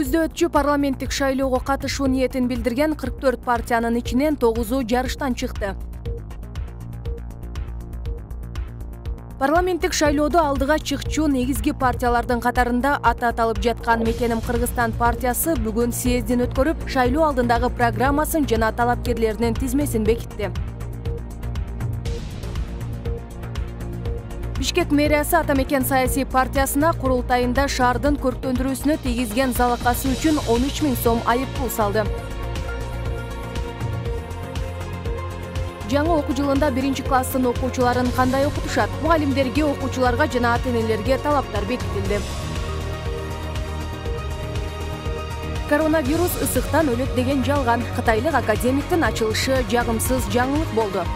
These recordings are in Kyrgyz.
Күздө өтчү парламенттик шайлоого катышуу ниетин билдирген 44 партиянын ичинен 9-у жарыштан чыкты. Парламенттик шайлоодо алдыга чыкчу негизги партиялардын катарында аты аталып жаткан Мекеним Кыргызстан партиясы бүгүн съездин өткөрүп, шайлоо алдындагы программасын жана талапкерлеринин тизмесин бекитти. Бишкек мэриясы Ата Мекен саясий партиясына курултайында шаардын көрктөндүрүүсүнө тийгизген залакасы үчүн 13 000 сом айыппул салды. Жаңы окуу жылында 1-класстын окуучуларын кандай окутушат? Мугалимдерге, окуучуларга жана ата-энелерге талаптар бекитилди. Коронавирус ысыктан өлөт деген жалган. Кытайлык академиктин ачылышы жагымсыз жаңылык болду.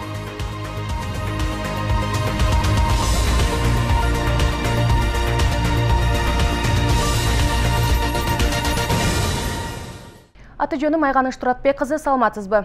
Аты жөнүм Айганыш Туратбек кызы, саламатсызбы?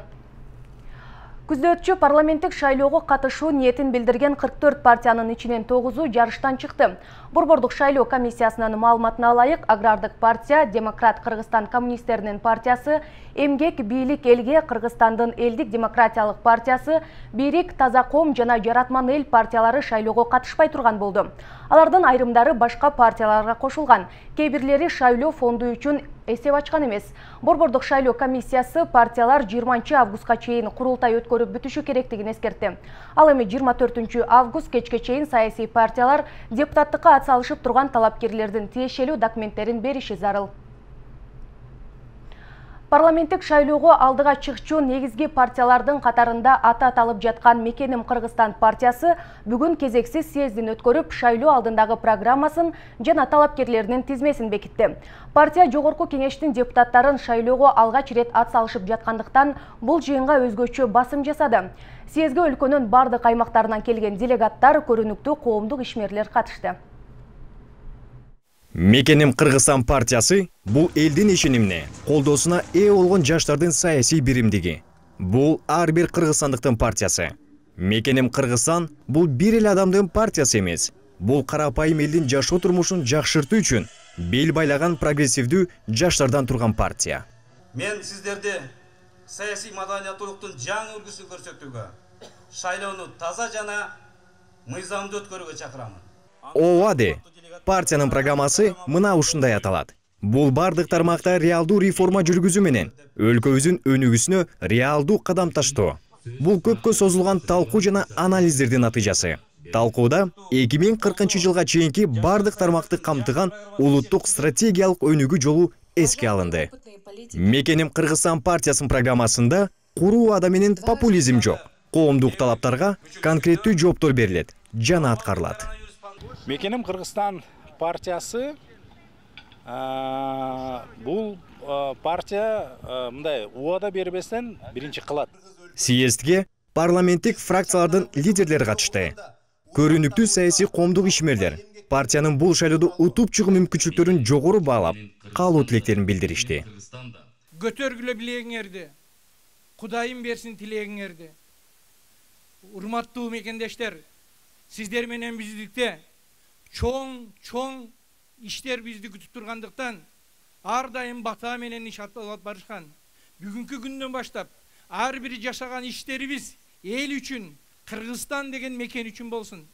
Күздө өтчү парламенттик шайлоого катышуу ниетин билдирген 44 партиянын ичинен 9-у жарыштан чыкты. Борбордук шайлоо комиссиясынын маалыматына ылайык, Агрардык партия, Демократ Кыргызстан коммунисттеринин партиясы, Эмгек бийлик элге Кыргызстандын элдик демократиялык партиясы, Бирик, Таза коом жана Жаратман эл партиялары шайлоого катышпай турган болду. Алардын айрымдары башка партияларга кошулган. Кээ бирлери шайлоо фонду үчүн эсеп ачкан эмес. Борбордук шайлоо комиссиясы партиялар 20 августка чейин курултай өткөрүп бүтүшү керектигин эскертти. Ал эми 24 август кечке чейин саясий партиялар депутаттыкка ат салышып турган талапкерлердин тиешелүү документтерин бериши зарыл. Парламенттик шайлоого алдыга чыкчу негизги партиялардын катарында аты аталып жаткан Мекеним Кыргызстан партиясы бүгүн кезексиз съездин өткөрүп, шайлоо алдындагы программасын жана талапкерлеринин тизмесин бекитти. Партия жогорку кеңештин депутаттарын шайлоого алгач ирет ат салышып жаткандыктан бул жыйынга өзгөчө басым жасады. Съезге өлкөнүн бардык аймактарынан келген делегаттар, көрүнүктүү коомдук ишмерлер катышты. Мекеним Кыргызстан партиясы бул элдин ишенимине, колдоосуна ээ болгон жаштардын саясий биримдиги. Бул ар бир кыргызстандыктын партиясы. Мекеним Кыргызстан бул бир эле адамдын партиясы эмес. Бул карапайым элдин жашоо турмушун жакшыртуу үчүн бел байлаган прогрессивдүү жаштардан турган партия. Мен сиздерди саясий маданияттуулуктун жаңы үлгүсүн көрсөтүүгө, шайлоону таза жана мыйзамдуу өткөрүүгө чакырамын. ОАД партиянын программасы мына ушундай аталат. Бул бардык тармакта реалдуу реформа жүргүзүү менен өлкөбүздүн өнүгүүсүнө реалдуу кадам таштоо. Бул көпкө созулган талкуу жана анализдердин натыйжасы. Талкууда 2040 жылга чейинки бардык тармакты камтыган улуттук стратегиялык өнүгүү жолу эске алынды. Мекеним Кыргызстан партиясынын программасында куруу ада менен популизм жок. Коомдук талаптарга конкреттүү жооптор берилет жана аткарылат. Мекеним Кыргызстан партиясы бул партия мындай убада бербестен биринчи кылат. Съездге парламенттик фракциялардын лидерлери катышты. Көрүнүктүү саясий коомдук ишмерлер партиянын бул шайлоодо утуп чыгуу мүмкүнчүлүктөрүн жогору баалап, каалоо тилектерин билдиришти. Көтөргүлө билегиңерди, Кудайым берсин тилегиңерди. Урматтуу мекендештер, сиздер менен биздикте чоң иштер бизди күтүп тургандыктан ар дайым бата менен иш алып барышкан. Бүгүнкү күндөн баштап ар бир жашаган иштерибиз эл үчүн, Кыргызстан деген мекен үчүн болсун.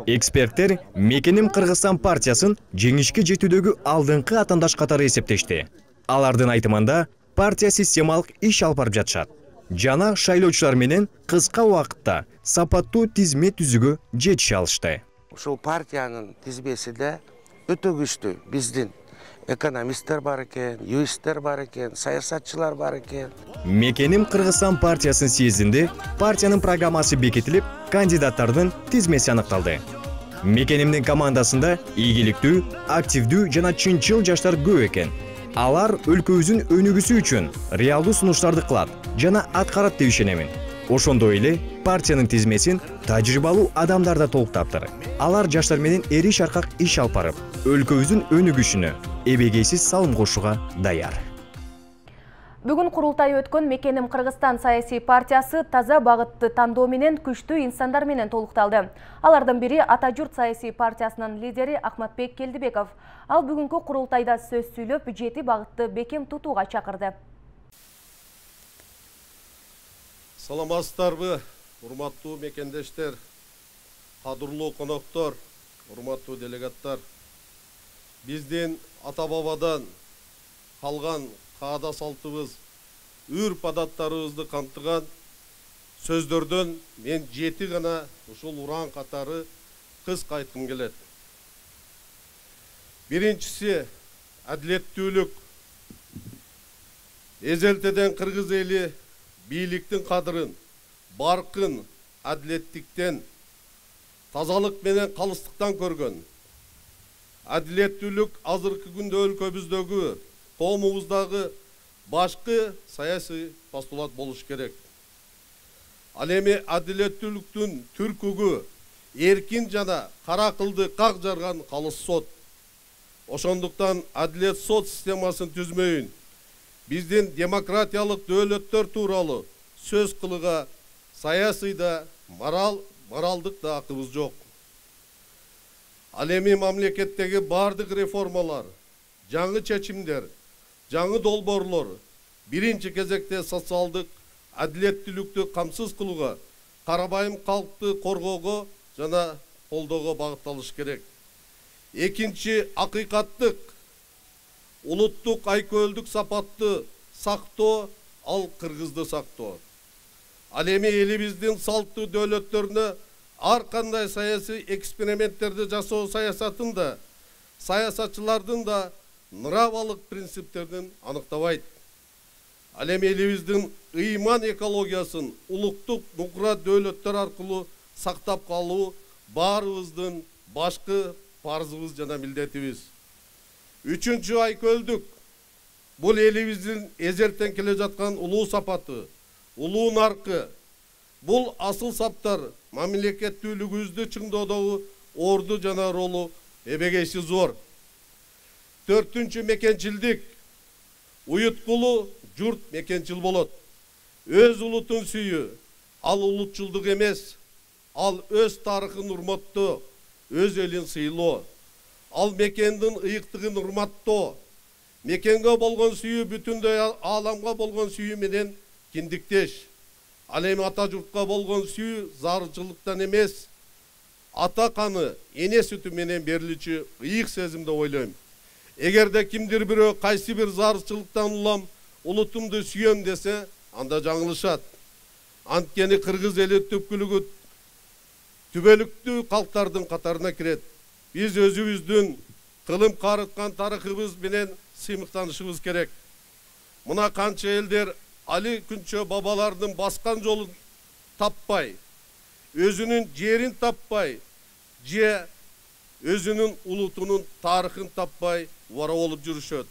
Эксперттер Мекеним Кыргызстан партиясын жеңишке жетүүдөгү алдыңкы атандаш катары эсептешти. Алардын айтымында партия системалык иш алып барып жатышат. Жана шайлоочулар менен кыска убакытта сапаттуу тизме түзүүгө жетише алышты. Ушул партиянын тизмесинде өтө күчтүү биздин экономисттер бар экен, юристтер бар экен, саясатчылар бар экен. Мекеним Кыргызстан партиясынын съездинде партиянын программасы бекитилип, кандидаттардын тизмеси аныкталды. Мекенимдин командасында ийгиликтүү, активдүү жана чынчыл жаштар көп экен. Алар өлкөбүздүн өнүгүүсү үчүн реалдуу сунуштарды кылат жана аткарат деп ишенемин. Ошондой эле партиянын тизмесин тажрыйбалуу адамдар да толуктаптыр. Алар жаштар менен эри шаркак иш алып барып, өлкөбүздүн өнүгүшүнө эбегейсиз салым кошууга даяр. Бүгін құрылтай өткөн Мекенім Қырғызстан саяси партиясы таза бағытты тандоо менен күчтүү инсандар менен толукталды. Алардын бири Ата журт саяси партиясынын лидери Ахматбек Келдибеков. Ал бүгүнкү құрылтайда сөз сүйлөп, 7 бағытты бекем тутууга чакырды. Саламатсыздарбы, урматтуу мекендештер, кадырлуу коноктор, урматтуу делегаттар. Биздин ата-бабадан калган каада салтыбыз, үрп адаттарыбызды камтыган сөздөрдөн мен 7 гана ушул уран катары кыска айткым келет. Биринчиси адилеттүүлүк. Эзелтеден кыргыз эли бийликтин кадырын, баркын, адилеттиктен, тазалык менен калыстыктан көргөн. Адилеттүүлүк азыркы күндө өлкөбүздөгү, коомубуздагы башкы саясий постулат болуш керек. Ал эми адилеттүүлүктүн түркүгү эркин жана кара кылды как жарган калыс сот. Ошондуктан адилет сот системасын түзмөйүн, биздин демократиялык дөөлөттөр тууралуу сөз кылууга саясийда моралдык да акыбыз жок. Ал эми мамлекеттеги бардык реформалар, жаңы чечимдер, жаңы долбоорлор биринчи кезекте социалдык адилеттүүлүктү камсыз кылууга, карабайым калкты коргоого жана колдоого багытталыш керек. Экинчи акыйкаттык, улуттук айкөлдүк сапатты сактоо, ал кыргызды сактоо. Ал эми элибиздин салттуу дөөлөттөрүнө ар кандай саясий эксперименттерди жасоо саясатында саясатчылардын да нравалык принциптерин аныктабайт. Ал эми элибиздин ыйман экологиясын улуттук нукура дөөлөттөр аркылуу сактап калуу баарыбыздын башкы парзыбыз жана милдетибиз. Үчүнчү айкөлдүк. Бул элибиздин эзертен келе жаткан улуу сапаты, улуу наркы. Бул асыл саптар мамлекеттүүлүгүбүздү чыңдоодогу орду жана ролу эбегейсиз зор. Төртүнчү мекенчилдик. Уюткулуу журт мекенчил болот. Өз улутун сүйүү, ал улутчулдук эмес, ал өз тарыхын урматтоо, өз элин сыйлоо, ал мекендин ыйыктыгын урматтоо, мекенге болгон сүйүү бүтүндөй ааламга болгон сүйүү менен киндиктеш. Ал эми ата журтка болгон сүйүү зарычылыктан эмес, ата каны, эне сүтү менен берилүүчү ыйык сезим деп ойлойм. Эгерде кимдир бирөө кайсы бир зарычылыктан улам, улутумду сүйөм десе, анда жаңылышат. Анткени кыргыз эли түпкүлүгү түбөлүктүү калктардын катарына кирет. Биз өзүбүздүн кылым карыткан тарыхыбыз менен сыймыктанышыбыз керек. Мына канча элдер али күнчө бабалардын баскан жолун таппай, өзүнүн жерин таппай, же өзүнүн улутунун тарыхын таппай убара болуп жүрүшөт.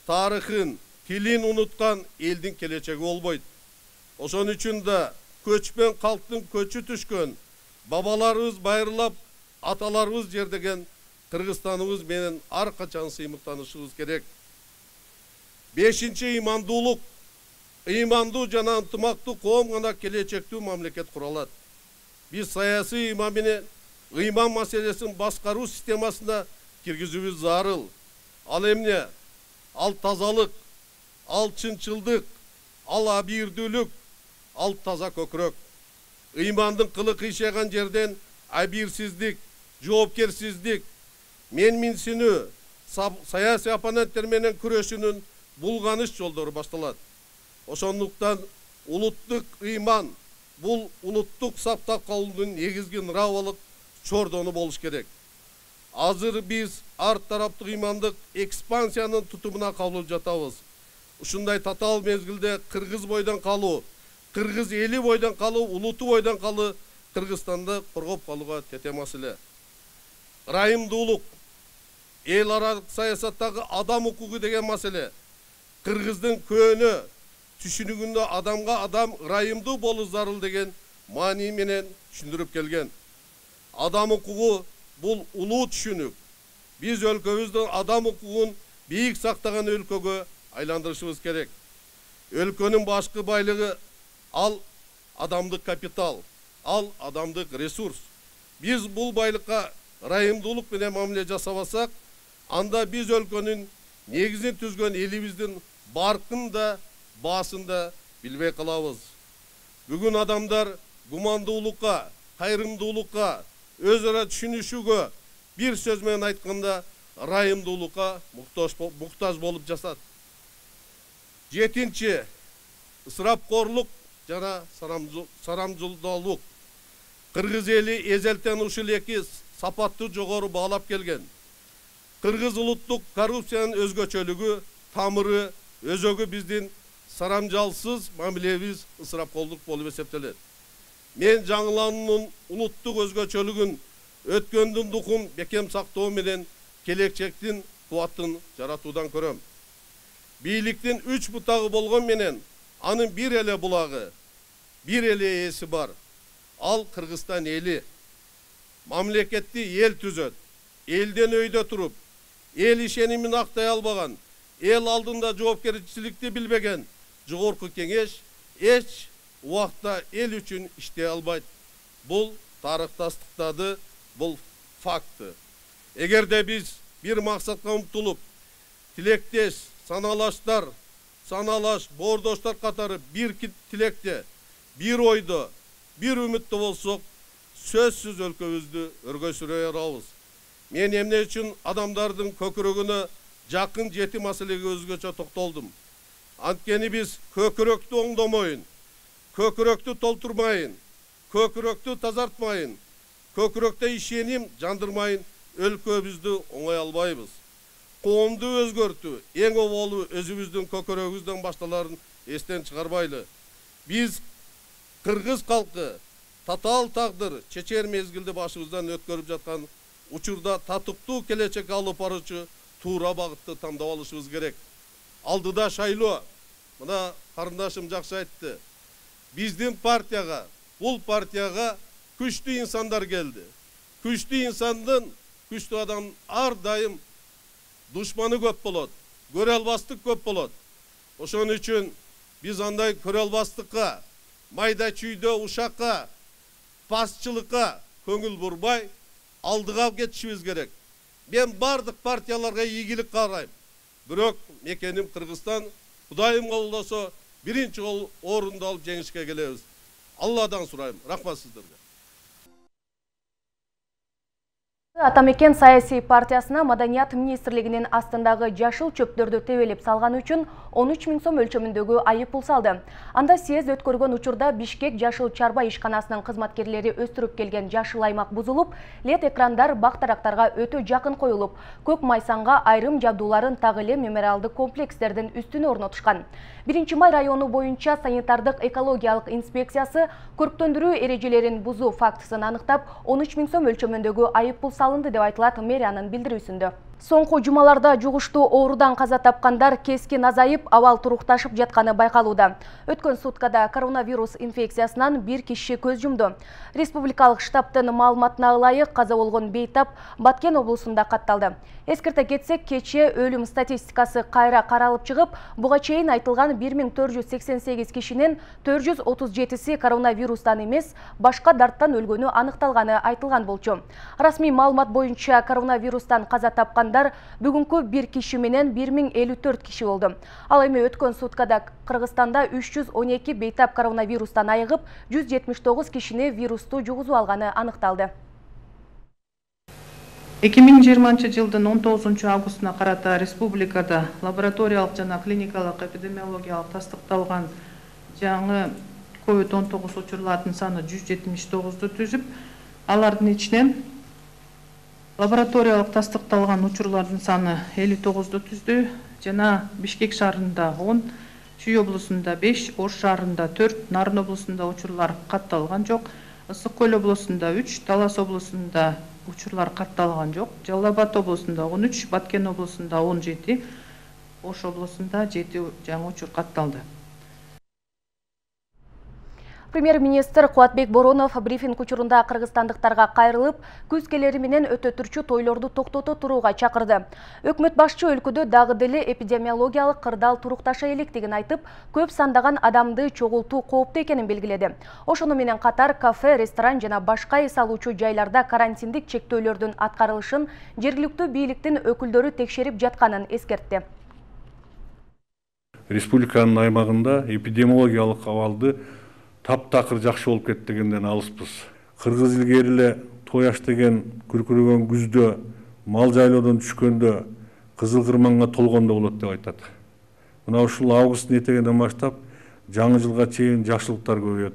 Тарыхын, тилин унуткан элдин келечеги болбойт. Ошон үчүн да көчпөн калктын көчү түшкөн, бабаларыбыз байырлап, аталарыбыз жердеген Кыргызстаныбыз менен ар качан сыймыктанышыбыз керек. Бешинчи ыймандуулук. Ыймандуу жана ынтымактуу коом гана келечектүү мамлекет кура алат. Биз саясий ыйман маселесин башкаруу системасына киргизүүбүз зарыл. Ал эмне? Ал тазалык, ал чынчылдык, ал абийирдүүлүк, ал таза көкүрөк. Ыймандын кылы кыйшайган жерден абийирсиздик, жоопкерсиздик, менминсинүү, саясий оппоненттер менен күрөшүүнүн булганыш жолдору башталат. Ошондуктан улуттук ыйман, бул улуттук сактап калуунун негизги нравалык чордону болуш керек. Азыр биз ар тараптык ыймандык экспансиянын тутумуна калып жатабыз. Ушундай татаал мезгилде кыргыз бойдон калуу, кыргыз эли бойдон калуу, улуту бойдон калуу Кыргызстанды коргоп калууга тете маселе. Ырайымдуулук, эл аралык саясаттагы адам укугу деген маселе. Кыргыздын көөнө түшүнүгүндө адамга адам ырайымдуу болуу зарыл деген маани менен түшүндүрүп келген. Адам укугу бул улуу түшүнүк. Биз өлкөбүздүн адам укугун бийик сактаган өлкөгө айландырышыбыз керек. өлкөнүн башкы байлыгы ал адамдык капитал, ал адамдык ресурс. Biz бул байлыкка ырайымдуулук менен мамиле жасабасак, анда biz өлкөнүн негизин түзгөн элибиздин баркын да, баасын да билбей калабыз. Бүгүн адамдар гумандуулукка, кайрымдуулукка, өз ара түшүнүшүүгө, бир сөз менен айтканда, ырайымдуулукка муктаж болуп жасат. 7-нчи, ысырапкорлук жана сарамжылдуулук. Кыргыз эли эзелтен ушул эки сапатты жогору баалап келген. Кыргыз улуттук коррупциянын өзгөчөлүгү, тамыры, өзөгү биздин сарамжалсыз мамилебиз ысырапкорлук болуп эсептелет. Мен жаңылануунун улуттук өзгөчөлүгүн, өткөндүн духун бекем сактоо менен келечектин кубатын жаратуудан көрөм. Бийликтин 3 бутагы болгон менен анын бир эле булагы, бир эле ээси бар. Ал Кыргызстан эли. Мамлекетти эл түзөт. Элден өйдө туруп, эл ишенимин актай албаган, эл алдында жоопкерчиликти билбеген жогорку кеңеш эч убакта эл үчүн иштей албайт. Бул тарых тастыктады, бул факты. Эгерде биз бир максатка умтулуп, тилектеш, саналаштар, боордоштор катары бир тилекте, бир ойдо, бир үмүттө болсок, сөзсүз өлкөбүздү өргөсүрөй алабыз. Мен эмне үчүн адамдардын көкүрөгүнө жакын 7 маселеге өзгөчө токтолдум. Анткени биз көкүрөктү оңдомойын, көкүрөктү толтурмайын, көкүрөктү тазартмайын, көкүрөктө ишеним жандырмайын, өлкөбүздү оңой албайбыз. Коомду өзгөртүү, эң оболу өзүбүздүн көкүрөгүбүздөн башталарын эстен чыгарбайлы. Биз кыргыз калкы татаал тагдыр чечер мезгилди башыбыздан өткөрүп жаткан учурда татыктуу келечекке алып баруучу туура багытты тандап алышыбыз керек. Алдыда шайлоо. Мына карындашым жакшы айтты. Биздин партияга, бул партияга күчтүү инсандар келди. Күчтүү инсандын, күчтүү адам ар дайым душманы көп болот, көрө албастык көп болот. Ошон үчүн биз андай көрө албастыкка, майда чүйдө ушакка, пасчылыкка көңүл бурбай, алдыга кетишибиз керек. Мен бардык партияларга ийгилик карайм. Бирок мекеним Кыргызстан, Кудайым колдосо, биринчи орунду алып жеңишке келебиз. Алладан сурайм. Рахмат сиздерге. Атамекен саясий партиясына Маданият министрлигинин астындагы жашыл чөптөрдү тебелеп салган үчүн 13 000 сом өлчөмүндөгү айып пул салды. Анда съезд өткөргөн учурда Бишкек жашыл чарба ишканасынын кызматкерлери өстүрүп келген жашыл аймак бузулуп, лед экрандар бактарактарга өтө жакын коюлуп, көк майсанга айрым жабдууларын так эле мемориалдык комплекстердин үстүнө орнотушкан. 1-Май району боюнча санитардык экологиялык инспекциясы көрктөндүрүү эрежелерин бузуу фактысын аныктап, 13 000 сом өлчөмүндөгү айып пул салынды деп айтылат мэриянын билдирүүсүндө. Соңку жумаларда жугуштуу оорудан каза тапкандар кескин азайып, абал турукташып жатканы байкалууда. Өткөн суткада коронавирус инфекциясынан 1 киши көз жумду. Республикалык штабтын маалыматына ылайык каза болгон бейтап Баткен облусунда катталды. Эскерте кетсек, кечээ өлүм статистикасы кайра каралып чыгып, буга чейин айтылган 1488 кишинин 437си коронавирустан эмес, башка дарттан өлгөнү аныкталганы айтылган болчу. Расмий маалымат боюнча коронавирустан каза тапкандар бүгүнкү 1 киши менен 1054 киши болду. Ал эми өткөн суткада Кыргызстанда 312 бейтап коронавирустан айыгып, 179 кишини вирусту жугузуп алганы аныкталды. 2020 жылдын 19 августуна карата республикада лабораториялык жана клиникалык эпидемиологиялык тастыкталган жаңы COVID-19 учурлардын саны 179-ду түзүп, алардын ичинен лабораториялык тастыкталган учурлардын саны 59-ду түздү жана Бишкек шаарында 10, Чүй облусунда 5, Ош шаарында 4, Нарын облусунда учурлар катталган жок, Ысык Көл облусунда 3, Талас облусунда учурлар катталган жок, Жалал Абад облусунда 13, Баткен облусунда 17, Ош облусунда 7 жаңы учур катталды. Премьер-министр Куатбек Боронов брифинг учурунда кыргызстандыктарга кайрылып, күз келери менен өтө-түрчү тойлорду токтото турууга чакырды. Өкмөт башчы өлкөдө дагы деле эпидемиологиялык кырдаал турукташа электигин айтып, көп сандаган адамды чогултуу кооптуу экенин белгиледи. Ошону менен катар кафе, ресторан жана башка эс алуучу жайларда карантиндик чектөөлөрдүн аткарылышын жергиликтүү бийликтин өкүлдөрү текшерип жатканын эскертти. Республиканын аймагында эпидемиологиялык абалды таптакыр жакшы болуп кетти дегенден алыспыз. Кыргыз илгери эле тояш деген күркүрөгөн күздө, мал жайлоодон түшкөндө, кызыл кырманга толгондо болот деп айтат. Мына ушул августтун этегинен баштап жаңы жылга чейин жакшылыктар көбөйөт.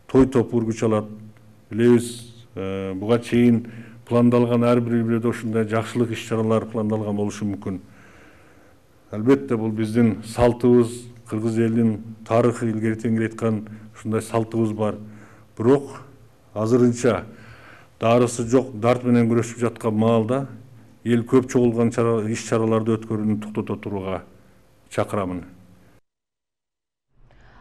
Той топ үргүч алат. Билебиз, буга чейин пландалган ар бир үй-бүлөдө ушундай жакшылык иш-чаралар пландалган болушу мүмкүн. Албетте бул биздин салтыбыз, кыргыз элинин тарыхы илгертен келаткан ушундай салтыбыз бар. Бирок азырынча дарысы жок дарт менен күрөшүп жаткан маалда эл көп чогулган иш-чараларды өткөрүүнү токтото турууга чакырамын.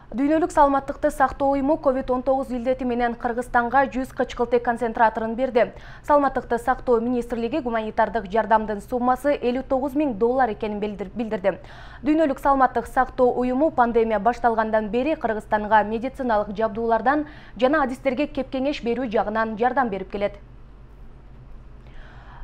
Дүйнөлүк саламаттыкты сактоо уюму COVID-19 илдети менен Кыргызстанга 100 кычкылтек концентраторун берди. Саламаттыкты сактоо министрлиги гуманитардык жардамдын суммасы $59,000 экенин билдирди. Дүйнөлүк саламаттык сактоо уюму пандемия башталгандан бери Кыргызстанга медициналык жабдуулардан жана адистерге кепкеңеш берүү жагынан жардам берип келет.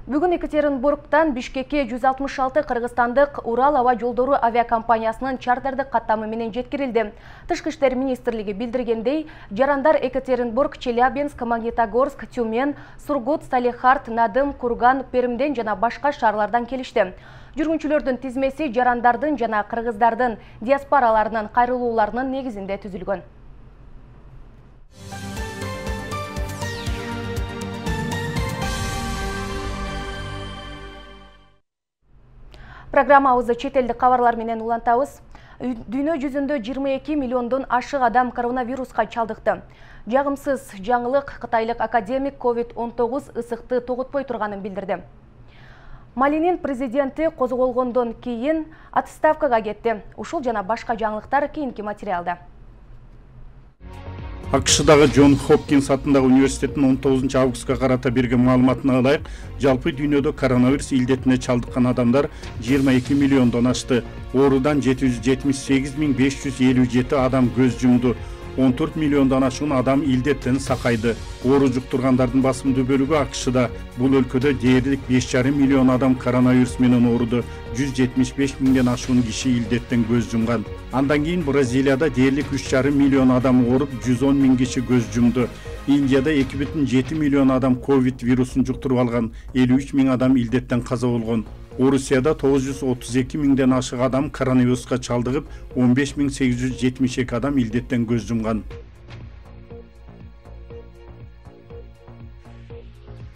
Бүгүн Екатеринбургтан Бишкекке 166 кыргызстандык Урал аба жолдору авиакомпаниясынын чартердик каттамы менен жеткирилди. Тышкы иштер министрлиги билдиргендей, жарандар Екатеринбург, Челябинск, Магнитогорск, Тюмень, Сургут, Салехард, Надым, Курган, Пермден жана башка шаарлардан келишти. Жүргүнчүлөрдүн тизмеси жарандардын жана кыргыздардын диаспораларынын кайрылууларынын негизинде түзүлгөн. Программабызды чет элдик кабарлар менен улантабыз. Дүйнө жүзүндө 22 миллиондон ашык адам коронавируска чалдыкты. Жагымсыз жаңылык кытайлык академик COVID-19 ысыкты тоготпой турганын билдирди. Малинин президенти козголгондон кийин отставкага кетти. Ушул жана башка жаңылыктар кийинки материалда. АКШдагы Джон Хопкинс атындагы университеттин 19 августка карата берген маалыматына ылайык, жалпы дүйнөдө коронавирус илдетине чалдыккан адамдар 22 миллиондон ашты. Оорудан 778.557 адам көз жумду. 14 миллиондон ашуун адам илдеттен сакайды. Оору жуктургандардын басымдуу бөлүгү АКШда. Бул өлкөдө дээрлик 5,5 миллион адам коронавирус менен ооруду. 175 миңден ашуун киши илдеттен көз жумган. Андан кийин Бразилияда дээрлик 3,5 миллион адам ооруп, 110 миң киши көз жумду. Индияда 2,7 миллион адам ковид вирусун жуктуруп алган, 53 миң адам илдеттен каза болгон. Орусияда 932 миңден ашык адам коронавируска чалдыгып, 15.872 адам илдеттен көз жумган.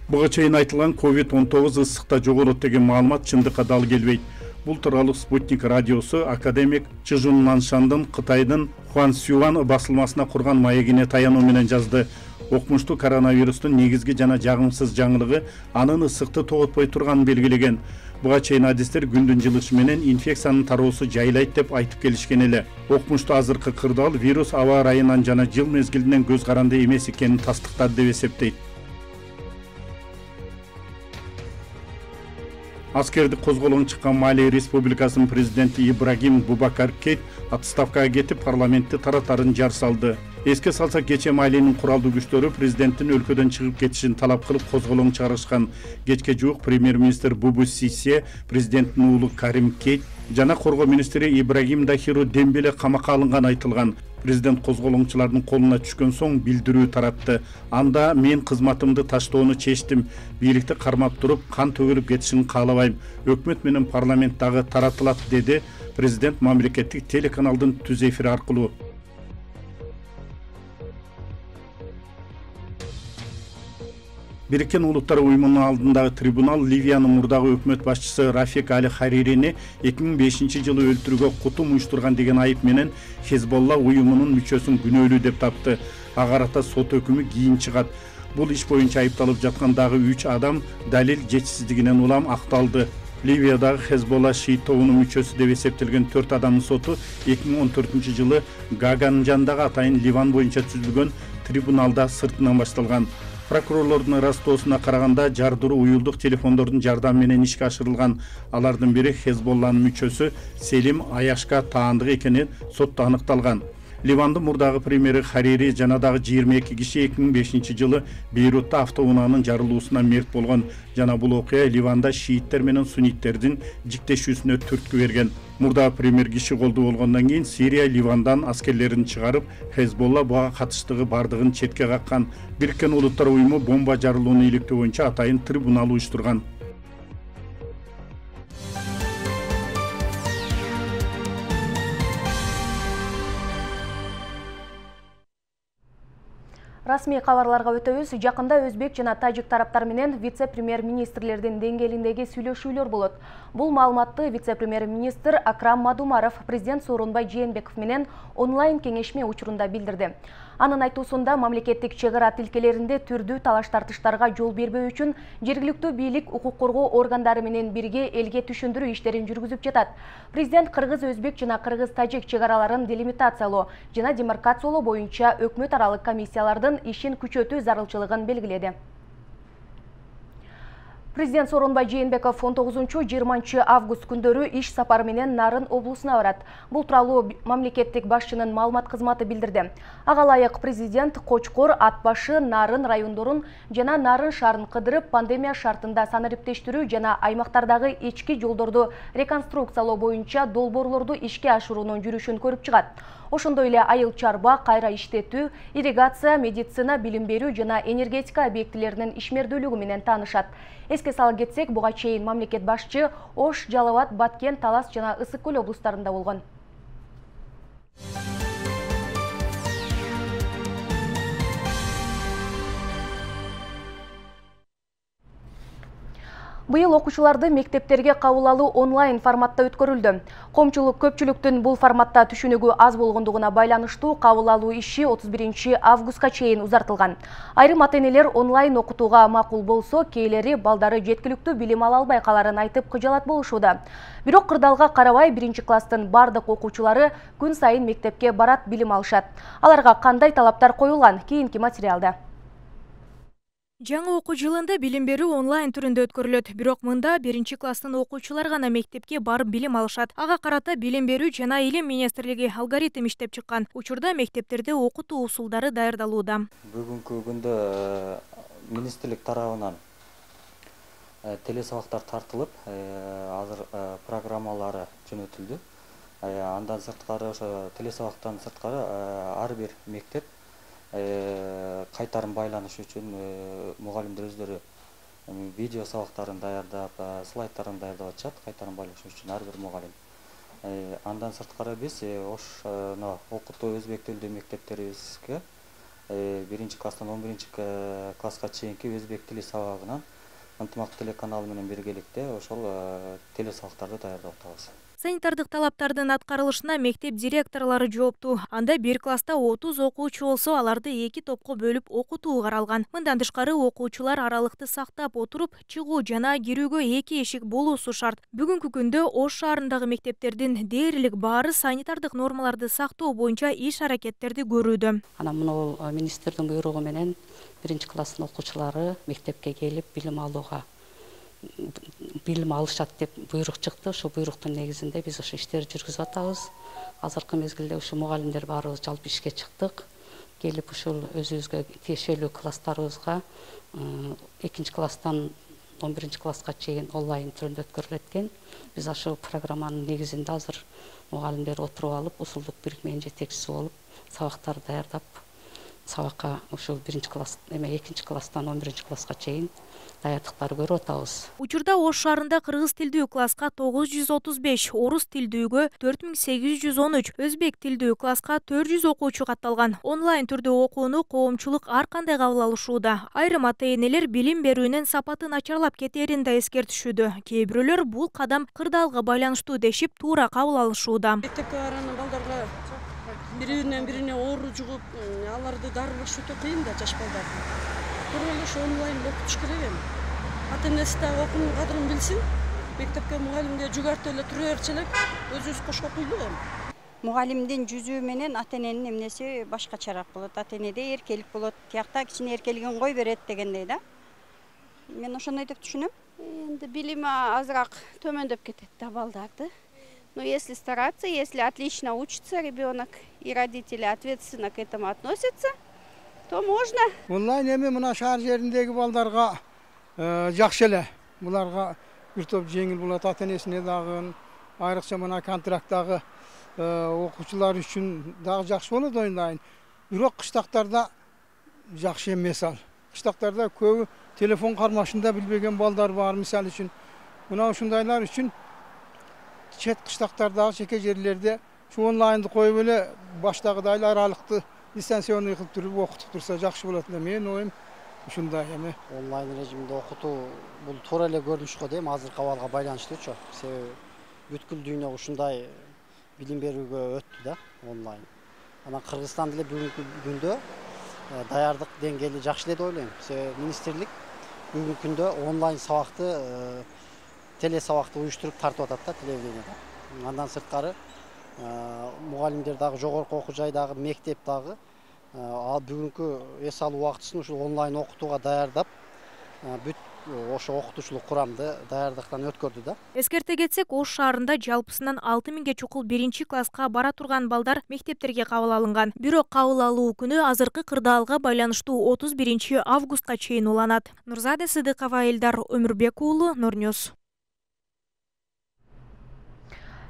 Буга чейин айтылган COVID-19 ысыкта жогорот деген маалымат чындыкка дал келбейт. Бул тууралуу Спутник радиосу академик Чжун Наншандын Кытайдын Хуансюан басылмасына курган маегине таянуу менен жазды. Окмуштуу коронавирустун негизги жана жагымсыз жаңылыгы анын ысыкты тоготпой турганын белгилеген. Буга чейин адистер күндүн жылышы менен инфекциянын тароосу жайлайт деп айтып келишкен эле. Окмуштуу азыркы кырдаал вирус аба ырайынан жана жыл мезгилинен көз каранды эмес экенин тастыктады деп эсептейт. Аскердик козголоң чыккан Мали Республикасынын президенти Ибрагим Бубакар Кейт отставкага кетип парламентти таратарын жар салды. Эске салсак, кече Малинин куралдуу күчтөрү президенттин өлкөдөн чыгып кетишин талап кылып козголоң чыгарышкан. Кечке жуук премьер-министр Бубу Сисе, президенттин уулу Карим Кейт жана коргоо министри Ибрагим Дахиру Дембеле камакка алынган айтылган. Президент козголоңчулардын колуна түшкөн соң билдирүү таратты. Анда мен кызматымды таштоону чечтим. Бийликти кармап туруп, кан төгүлүп кетишин каалабайм. Өкмөт менен парламент дагы таратылат, деди президент мамлекеттик телеканалдын түз эфири аркылуу. Бириккен Улуттар уюмунун алдындагы трибунал Ливиянын мурдагы өкмөт башчысы Рафик Али Харирини 2005 жылы өлтүрүүгө кутум уюштурган деген айып менен Хезболла уюмунун мүчөсүн күнөөлүү деп тапты. Ага карата сот өкүмү кийин чыгат. Бул иш боюнча айыпталып жаткан дагы 3 адам далил жетишсиздигинен улам акталды. Ливиядагы Хезболла шиит тобунун мүчөсү деп эсептелген 4 адамдын соту 2014-жылы Гаганын жанындагы атайын Ливан боюнча түзүлгөн трибуналда сыртынан башталган. Прокурорлордун ырастоосуна караганда жардыруу уюлдук телефондордун жардамы менен ишке ашырылган. Алардын бири Хезболланын мүчөсү Селим Аяшка таандык экени сотто аныкталган. Ливандын мурдагы премьери Харири жана дагы 22 киши 2005-жылы Бейрутта автоунаанын жарылуусуна мерт болгон. Жана бул окуя Ливанда шииттер менен сунниттердин жиктешүүсүнө түрткү берген. Мурдагы премьер киши колдуу болгондон кийин Сирия Ливандан аскерлерин чыгарып, Хезболла буга катыштыгы бардыгын четке каккан. Бириккен Улуттар уюму бомба жарылууну иликтөө боюнча атайын трибунал уюштурган. Расмий кабарларга өтөбүз. Жакында өзбек жана тажик тараптар менен вице-премьер-министрлердин деңгээлиндеги сүйлөшүүлөр болот. Бул маалыматты вице-премьер-министр Акрам Мадумаров президент Сооронбай Жээнбеков менен онлайн кеңешме учурунда билдирди. Анын айтуусунда мамлекеттик чегара тилкелеринде түрдүү талаш-тартыштарга жол бербөө үчүн жергиликтүү бийлик укук коргоо органдары менен бирге элге түшүндүрүү иштерин жүргүзүп жатат. Президент кыргыз-өзбек жана кыргыз-тажик чегараларын делимитациялоо жана демаркациялоо боюнча өкмөт аралык комиссиялардын ишин күчөтүү зарылчылыгын белгиледи. Президент Сооронбай Жээнбеков 19-20 август күндөрү иш сапары менен Нарын облусуна барат. Бул тууралуу мамлекеттик башчынын маалымат кызматы билдирди. Ага ылайык президент Кочкор, Ат башы, Нарын райондорун жана Нарын шаарын кыдырып, пандемия шартында санариптештирүү жана аймактардагы ички жолдорду реконструкциялоо боюнча долбоорлорду ишке ашыруунун жүрүшүн көрүп чыгат. Ошондой эле айыл чарба, кайра иштетүү, ирригация, медицина, билим берүү жана энергетика объектилеринин ишмердүүлүгү менен таанышат. Эске сала кетсек, буга чейин мамлекет башчы Ош, Жалал-Абад, Баткен, Талас жана Ысык Көл облустарында болгон. Быйыл окуучуларды мектептерге кабыл алуу онлайн форматта өткөрүлдү. Коомчулук көпчүлүктүн бул форматта түшүнүгү аз болгондугуна байланыштуу кабыл алуу иши 31 августка чейин узартылган. Айрым ата-энелер онлайн окутууга макул болсо, кээлери балдары жеткиликтүү билим ала албай каларын айтып кыжалат болушууда. Бирок кырдаалга карабай 1-класстын бардык окуучулары күн сайын мектепке барат, билим алышат. Аларга кандай талаптар коюлган? Кийинки материалда. Жаңы окуу жылында билим берүү онлайн түрүндө өткөрүлөт. Бирок мында 1-класстын окуучулары гана мектепке барып билим алышат. Ага карата билим берүү жана илим министрлиги алгоритм иштеп чыккан. Учурда мектептерде окутуу усулдары даярдалууда. Бүгүнкү күндө министрлик тарабынан телесабактар тартылып, азыр программалары жөнөтүлдү. Андан сырткары ошо телесабактан сырткары ар бир мектеп кайтарым байланыш үчүн мугалимдер өздөрү видео сабактарын даярдап, слайдтарын даярдап атышат, кайтарым байланыш үчүн ар бир мугалим. Андан сырткары биз ошоно окутуу өзбек тилдүү мектептерибизге 1-класстан 11-класска чейинки өзбек тили сабагынан ынтымак телеканалы менен биргеликте ошол телесабактарды даярдап атабыз. Санитардык талаптардын аткарылышына мектеп директорлору жооптуу. Анда 1 класста 30 окуучу болсо, аларды 2 топко бөлүп окутуу каралган. Мындан тышкары окуучулар аралыкты сактап отуруп, чыгуу жана кирүүгө 2 эшик болуусу шарт. Бүгүнкү күндө Ош шаарындагы мектептердин дээрлик баары санитардык нормаларды сактоо боюнча иш-аракеттерди көрүүдө. Анан муну министрдин буйругу менен 1-класстын окуучулары мектепке келип билим алышат деп буйрук чыкты. Ошо буйруктун негизинде биз ошо иштерди жүргүзүп атабыз. Азыркы мезгилде ушу мугалимдер баарыбыз жалпы ишке чыктык. Келип ушул өзүбүзгө тиешелүү класстарыбызга 2-класстан 11-класска чейин онлайн түрүндө өткөрүлөт экен. Биз ошол программанын негизинде азыр мугалимдер отуруп алып, усулдук бирикменин жетекчиси болуп, сабактарды даярдап, сабакка ушул 2-класстан 11-класска чейин даярдыктарды көрүп атабыз. Учурда Ош шаарында кыргыз тилдүү класска 935, орус тилдүүгө 4813, өзбек тилдүү класска 400 окуучу катталган. Онлайн түрдө окууну коомчулук ар кандай кабыл алышууда. Айрым ата-энелер билим берүүнүн сапаты начарлап кетерин да эскертишүүдө. Кээ бирөөлөр бул кадам кырдаалга байланыштуу дешип, туура кабыл алышууда. Мектепке барган балдарга биринен бирине оору жугуп, аларды дарылаш өтө кыйын да, жаш балдарды. Туруп эле ошо онлайн окутуш керек эми. Ата-энеси да окуунун кадырын билсин, мектепке мугалимге жүгөртүп эле тура берчү элек, өзүбүз кошко куйлук эми. Мугалимдин жүзүү менен ата-эненин эмнеси башкачараак болот. Ата-энеде эркелик болот. Тиякта кичине эркелигин кой берет дегендей да. Мен ошондой деп түшүнөм. Енді билими азыраак төмөндөп кетет да балдарды. Но если стараться, если отлично учится ребенок и родители ответственно к этому относятся, то можно. Онлайн эми мына шаар жериндеги балдарга жакшы эле. Буларга бир топ жеңил болот, ата-энесине дагы, айрыкча мына контракттагы окуучулар үчүн дагы жакшы болот онлайн. Бирок кыштактарда жакшы эмес ал. Кыштактарда көбү телефон кармашында билбеген балдар бар, мисал үчүн. Мына ушундайлар үчүн чет кыштактардагы жеке жерлерде şu онлайнды коюп эле баштагыдай эле аралыкты дистанционный кылып туруп окутуп турса жакшы болот эле. Менин оюм ушундай эми. Онлайн режимде окутуу бул туура эле көрүнүш го дейм, азыркы абалга байланыштуучу. Себеби бүткүл дүйнө ушундай билим берүүгө өттү да онлайн. Анан Кыргызстан деле бүгүнкү күндө даярдык деңгээли жакшы деп ойлойм. Себеби министрлик бүгүнкү күндө онлайн сабакты, теле сабакты уюштуруп тартып атат да телевидениеде. Андан сырткары мугалимдер дагы жогорку окуу жайдагы мектеп дагы ал бүгүнкү эс алуу убактысын ушул онлайн окутууга даярдап бүт ошо окутуучулук курамды даярдыктан өткөрдү да. Эскерте кетсек, Ош шаарында жалпысынан 6000 чукул 1-класска бара турган балдар мектептерге кабыл алынган. Бирок кабыл алуу күнү азыркы кырдаалга байланыштуу 31 августка чейин уланат. Нурзада Сыдыкова, Элдар Өмүрбек уулу, Нурньюз.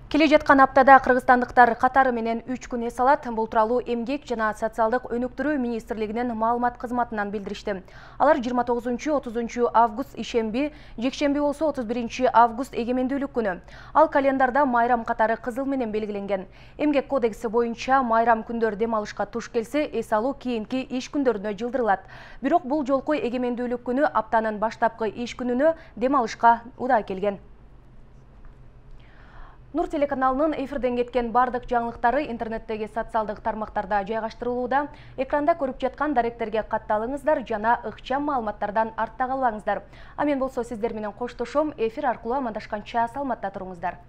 Келе жаткан аптада кыргызстандыктар катары менен 3 күн эс алат. Бул тууралуу Эмгек жана социалдык өнүктүрүү министрлигинин маалымат кызматынан билдиришти. Алар 29-30 август ишемби, жекшемби болсо 31 август эгемендүүлүк күнү. Ал календарда майрам катары кызыл менен белгиленген. Эмгек кодекси боюнча майрам күндөр дем алышка туш келсе, эс алуу кийинки иш күндөрүнө жылдырылат. Бирок бул жолку эгемендүүлүк күнү аптанын баштапкы иш күнүнө дем алышка удаа келген. Нур телеканалынын эфирден кеткен бардык жаңылыктары интернеттеги социалдык тармактарда жайгаштырылууда. Экранда көрүп жаткан даректерге катталыңыздар жана ыкчам маалыматтардан артта калбаңыздар. А мен болсо сиздер менен коштошом. Эфир аркылуу амандашканча саламатта туруңуздар.